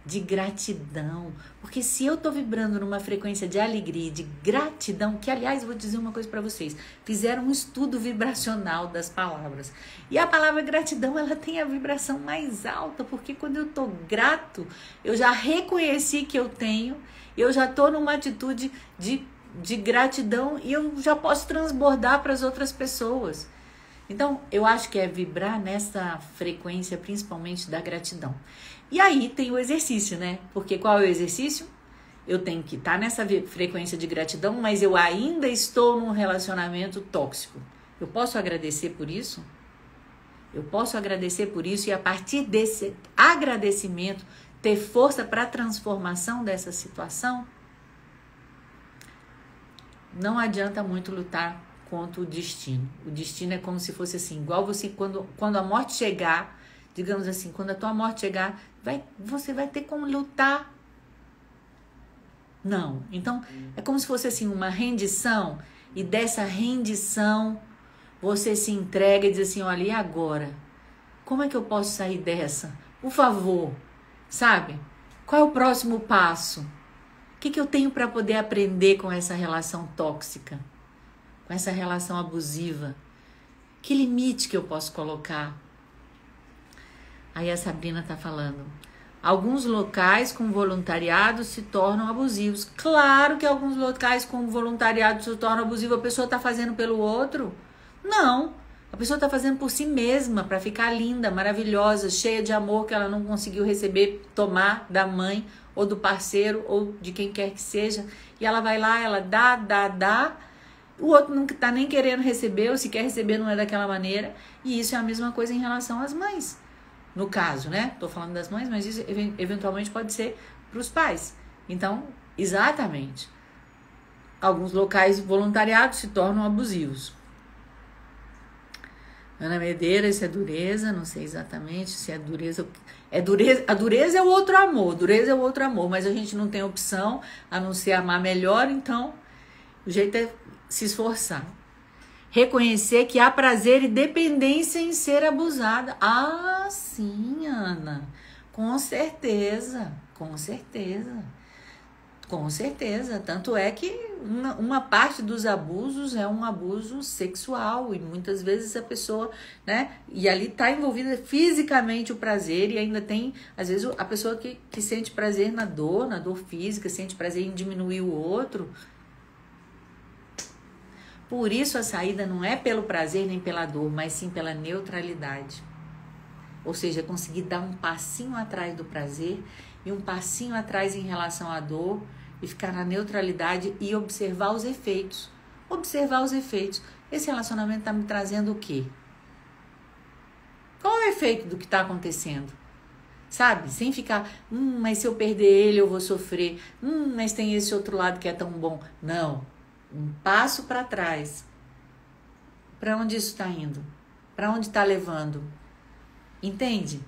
de gratidão. Porque se eu tô vibrando numa frequência de alegria, de gratidão, que aliás, vou dizer uma coisa para vocês, fizeram um estudo vibracional das palavras. E a palavra gratidão, ela tem a vibração mais alta, porque quando eu tô grato, eu já reconheci que eu tenho, eu já tô numa atitude de gratidão e eu já posso transbordar para as outras pessoas. Então, eu acho que é vibrar nessa frequência, principalmente da gratidão. E aí tem o exercício, né? Porque qual é o exercício? Eu tenho que estar nessa frequência de gratidão, mas eu ainda estou num relacionamento tóxico. Eu posso agradecer por isso? Eu posso agradecer por isso e a partir desse agradecimento ter força para a transformação dessa situação? Não adianta muito lutar contra o destino. O destino é como se fosse assim, igual você, quando a morte chegar, digamos assim, quando a tua morte chegar, você vai ter como lutar. Não. Então, é como se fosse assim, uma rendição, e dessa rendição, você se entrega e diz assim, olha, e agora? Como é que eu posso sair dessa? Por favor, sabe? Qual é o próximo passo? O que eu tenho para poder aprender com essa relação tóxica? Com essa relação abusiva? Que limite que eu posso colocar? Aí a Sabrina tá falando, alguns locais com voluntariado se tornam abusivos. Claro que alguns locais com voluntariado se tornam abusivos. A pessoa tá fazendo pelo outro? Não. A pessoa tá fazendo por si mesma, para ficar linda, maravilhosa, cheia de amor que ela não conseguiu receber, tomar da mãe, ou do parceiro, ou de quem quer que seja. E ela vai lá, ela dá. O outro não tá nem querendo receber, ou se quer receber não é daquela maneira. E isso é a mesma coisa em relação às mães. No caso, né? Tô falando das mães, mas isso eventualmente pode ser para os pais. Então, exatamente. Alguns locais voluntariados se tornam abusivos. Ana Medeira, isso é dureza, não sei exatamente se é dureza. A dureza é o outro amor, dureza é o outro amor, mas a gente não tem opção a não ser amar melhor, então o jeito é se esforçar. Reconhecer que há prazer e dependência em ser abusada. Ah, sim, Ana. Com certeza, com certeza. Com certeza. Tanto é que uma parte dos abusos é um abuso sexual. E muitas vezes a pessoa, né? E ali está envolvida fisicamente o prazer. E ainda tem, às vezes, a pessoa que sente prazer na dor física, sente prazer em diminuir o outro. Por isso a saída não é pelo prazer nem pela dor, mas sim pela neutralidade. Ou seja, conseguir dar um passinho atrás do prazer e um passinho atrás em relação à dor e ficar na neutralidade e observar os efeitos. Observar os efeitos. Esse relacionamento está me trazendo o quê? Qual é o efeito do que está acontecendo? Sabe? Sem ficar, mas se eu perder ele eu vou sofrer. Mas tem esse outro lado que é tão bom. Não. Um passo para trás. Para onde isso está indo? Para onde está levando? Entende?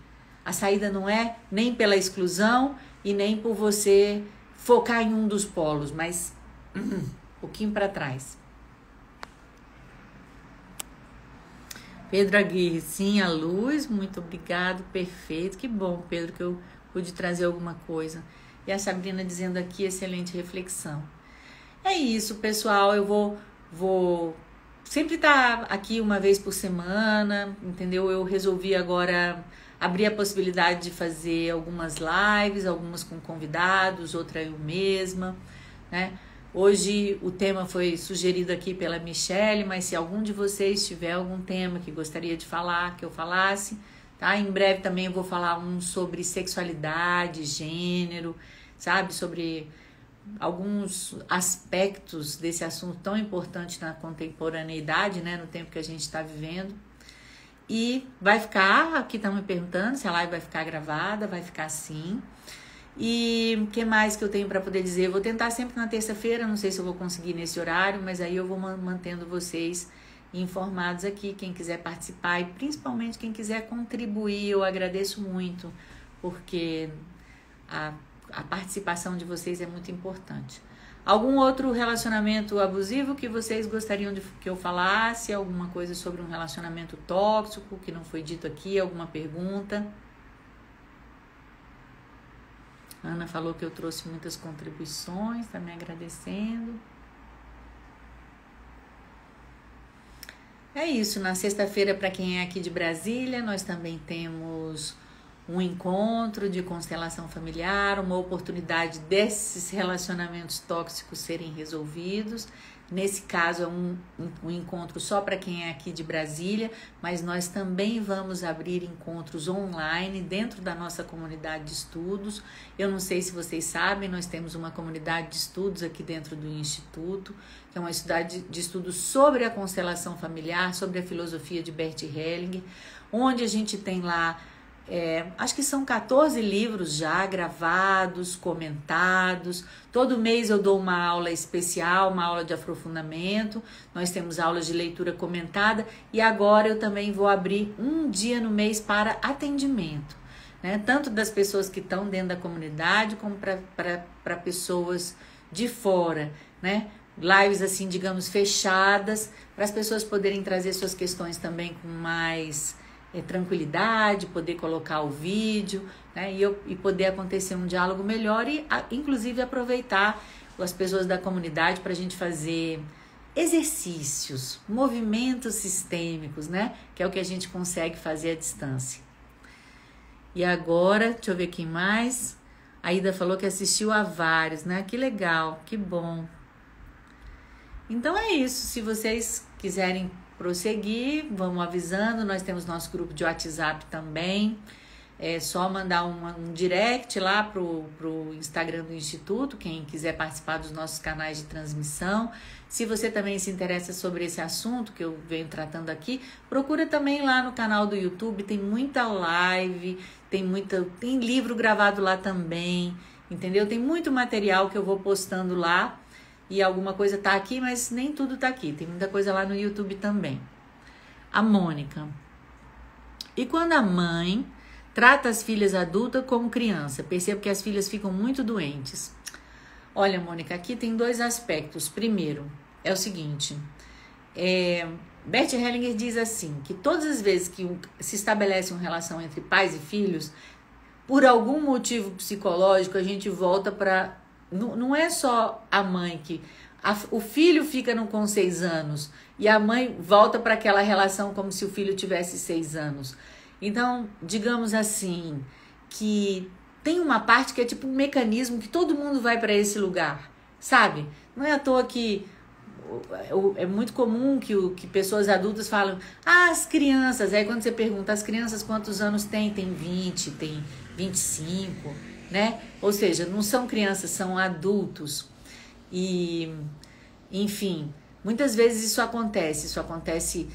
A saída não é nem pela exclusão e nem por você focar em um dos polos, mas um pouquinho para trás. Pedro Aguirre, sim, a luz, muito obrigado, perfeito. Que bom, Pedro, que eu pude trazer alguma coisa. E a Sabrina dizendo aqui, excelente reflexão. É isso, pessoal. Eu vou sempre estar aqui uma vez por semana, entendeu? Eu resolvi agora abrir a possibilidade de fazer algumas lives, algumas com convidados, outra eu mesma, né? Hoje o tema foi sugerido aqui pela Michelle, mas se algum de vocês tiver algum tema que gostaria de falar, que eu falasse, tá? Em breve também eu vou falar sobre sexualidade, gênero, sabe? Sobre alguns aspectos desse assunto tão importante na contemporaneidade, né? No tempo que a gente está vivendo. E vai ficar, aqui estão me perguntando se a live vai ficar gravada, vai ficar sim. E o que mais que eu tenho para poder dizer? Eu vou tentar sempre na terça-feira, não sei se eu vou conseguir nesse horário, mas aí eu vou mantendo vocês informados aqui, quem quiser participar e principalmente quem quiser contribuir, eu agradeço muito, porque a participação de vocês é muito importante. Algum outro relacionamento abusivo que vocês gostariam que eu falasse? Alguma coisa sobre um relacionamento tóxico que não foi dito aqui? Alguma pergunta? Ana falou que eu trouxe muitas contribuições, está me agradecendo. É isso, na sexta-feira, para quem é aqui de Brasília, nós também temos um encontro de constelação familiar, uma oportunidade desses relacionamentos tóxicos serem resolvidos. Nesse caso é um encontro só para quem é aqui de Brasília, mas nós também vamos abrir encontros online dentro da nossa comunidade de estudos. Eu não sei se vocês sabem, nós temos uma comunidade de estudos aqui dentro do Instituto, que é uma cidade de estudos sobre a constelação familiar, sobre a filosofia de Bert Hellinger, onde a gente tem lá acho que são 14 livros já gravados, comentados. Todo mês eu dou uma aula especial, uma aula de aprofundamento. Nós temos aulas de leitura comentada e agora eu também vou abrir um dia no mês para atendimento, né? Tanto das pessoas que estão dentro da comunidade como para pessoas de fora, né? Lives assim, digamos, fechadas, para as pessoas poderem trazer suas questões também com mais tranquilidade, poder colocar o vídeo, né, e poder acontecer um diálogo melhor e inclusive aproveitar as pessoas da comunidade para a gente fazer exercícios, movimentos sistêmicos, né, que é o que a gente consegue fazer à distância. E agora, deixa eu ver quem mais. A Ida falou que assistiu a vários, né, que legal, que bom. Então é isso, se vocês quiserem prosseguir, vamos avisando, nós temos nosso grupo de WhatsApp também, é só mandar um direct lá pro Instagram do Instituto, quem quiser participar dos nossos canais de transmissão. Se você também se interessa sobre esse assunto que eu venho tratando aqui, procura também lá no canal do YouTube, tem muita live, tem livro gravado lá também, entendeu? Tem muito material que eu vou postando lá. E alguma coisa tá aqui, mas nem tudo tá aqui. Tem muita coisa lá no YouTube também. A Mônica. E quando a mãe trata as filhas adultas como criança? Percebo que as filhas ficam muito doentes. Olha, Mônica, aqui tem dois aspectos. Primeiro, é o seguinte. Bert Hellinger diz assim, que todas as vezes que se estabelece uma relação entre pais e filhos, por algum motivo psicológico, a gente volta para... Não é só a mãe que... o filho fica com 6 anos e a mãe volta para aquela relação como se o filho tivesse 6 anos. Então, digamos assim, que tem uma parte que é tipo um mecanismo que todo mundo vai para esse lugar, sabe? Não é à toa que é muito comum que pessoas adultas falam, as crianças, aí quando você pergunta, as crianças quantos anos tem? Tem 20, tem 25, né? Ou seja, não são crianças, são adultos. E, enfim, muitas vezes isso acontece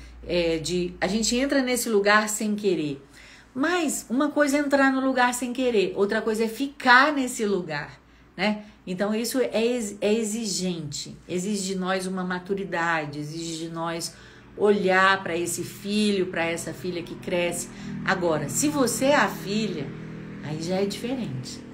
a gente entra nesse lugar sem querer. Mas uma coisa é entrar no lugar sem querer, outra coisa é ficar nesse lugar, né? Então isso é exigente, exige de nós uma maturidade, exige de nós olhar para esse filho, para essa filha que cresce. Agora, se você é a filha, aí já é diferente.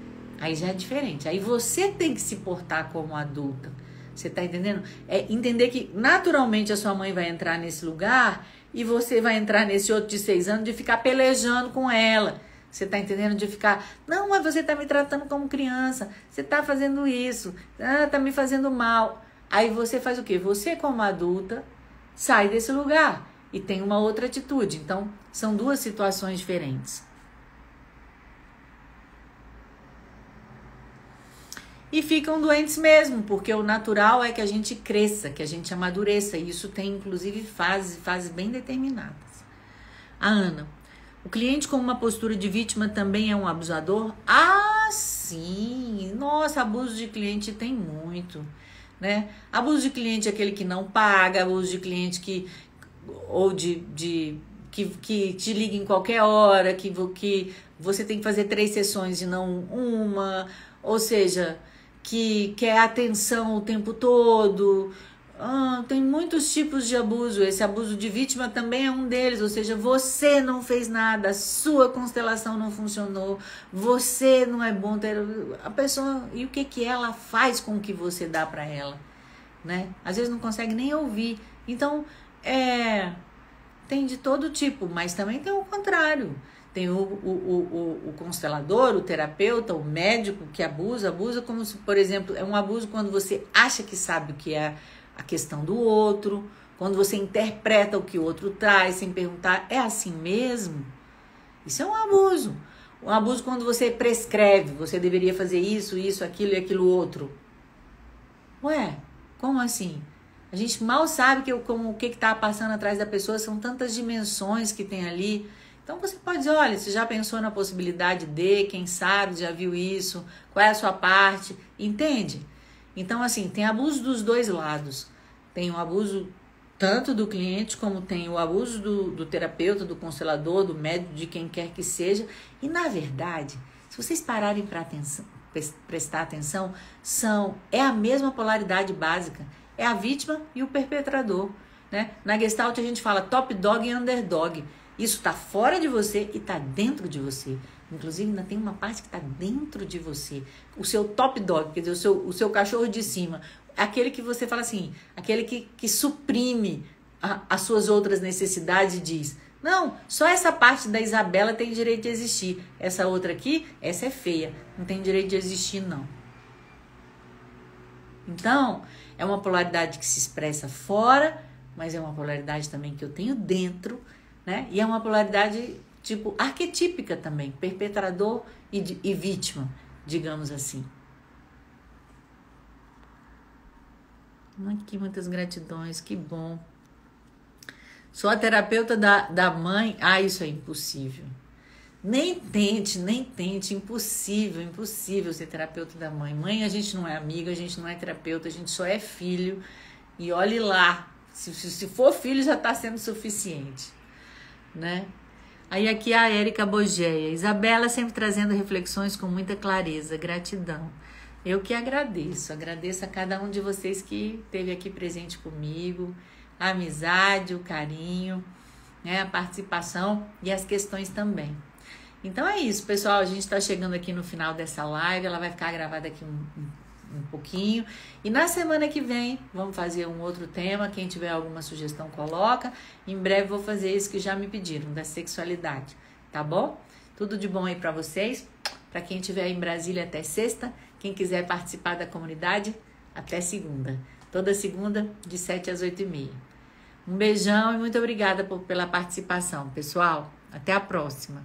Aí você tem que se portar como adulta. Você tá entendendo? É entender que naturalmente a sua mãe vai entrar nesse lugar e você vai entrar nesse outro de 6 anos de ficar pelejando com ela, Você tá entendendo? De ficar, não, mas você tá me tratando como criança, você tá fazendo isso, tá me fazendo mal. Aí você faz o quê? Você, como adulta, sai desse lugar e tem uma outra atitude. Então, são duas situações diferentes. E ficam doentes mesmo, porque o natural é que a gente cresça, que a gente amadureça. E isso tem, inclusive, fases bem determinadas. A Ana, o cliente com uma postura de vítima também é um abusador? Ah, sim! Nossa, abuso de cliente tem muito, né? Abuso de cliente é aquele que não paga, abuso de cliente que te liga em qualquer hora, que você tem que fazer 3 sessões e não uma, ou seja, que quer atenção o tempo todo. Tem muitos tipos de abuso. Esse abuso de vítima também é um deles, ou seja, você não fez nada, a sua constelação não funcionou, você não é bom ter a pessoa, e o que ela faz com o que você dá para ela, né? Às vezes não consegue nem ouvir. Então, tem de todo tipo, mas também tem o contrário. Tem o constelador, o terapeuta, o médico que abusa como se, por exemplo, é um abuso quando você acha que sabe o que é a questão do outro, quando você interpreta o que o outro traz sem perguntar, é assim mesmo? Isso é um abuso. Um abuso quando você prescreve, você deveria fazer isso, aquilo e aquilo outro. Ué, como assim? A gente mal sabe o que está passando atrás da pessoa, são tantas dimensões que tem ali. Então você pode dizer, olha, você já pensou na possibilidade de, quem sabe, já viu isso, qual é a sua parte, entende? Então assim, tem abuso dos dois lados. Tem o abuso tanto do cliente, como tem o abuso do terapeuta, do constelador, do médico, de quem quer que seja. E na verdade, se vocês pararem para prestar atenção, é a mesma polaridade básica. É a vítima e o perpetrador, né? Na Gestalt a gente fala top dog e underdog. Isso está fora de você e está dentro de você. Inclusive, ainda tem uma parte que está dentro de você. O seu top dog, quer dizer, o seu cachorro de cima. Aquele que você fala assim, aquele que suprime as suas outras necessidades e diz, não, só essa parte da Isabela tem direito de existir. Essa outra aqui, essa é feia. Não tem direito de existir, não. Então, é uma polaridade que se expressa fora, mas é uma polaridade também que eu tenho dentro, né? E é uma polaridade, tipo, arquetípica também, perpetrador e vítima, digamos assim. Aqui, muitas gratidões, que bom. Sou a terapeuta da mãe. Isso é impossível. Nem tente, impossível ser terapeuta da mãe. Mãe, a gente não é amiga, a gente não é terapeuta, a gente só é filho. E olhe lá, se for filho já está sendo suficiente, né? Aí aqui a Érica Bogeia. Isabela sempre trazendo reflexões com muita clareza, gratidão. Eu que agradeço a cada um de vocês que esteve aqui presente comigo, a amizade, o carinho, né, a participação e as questões também. Então é isso, pessoal, a gente está chegando aqui no final dessa live, ela vai ficar gravada aqui um pouquinho, e na semana que vem vamos fazer um outro tema, quem tiver alguma sugestão coloca, em breve vou fazer isso que já me pediram, da sexualidade, tá bom? Tudo de bom aí para vocês, para quem estiver em Brasília até sexta, quem quiser participar da comunidade, até segunda, toda segunda de 7 às 8h30. Um beijão e muito obrigada pela participação, pessoal, até a próxima.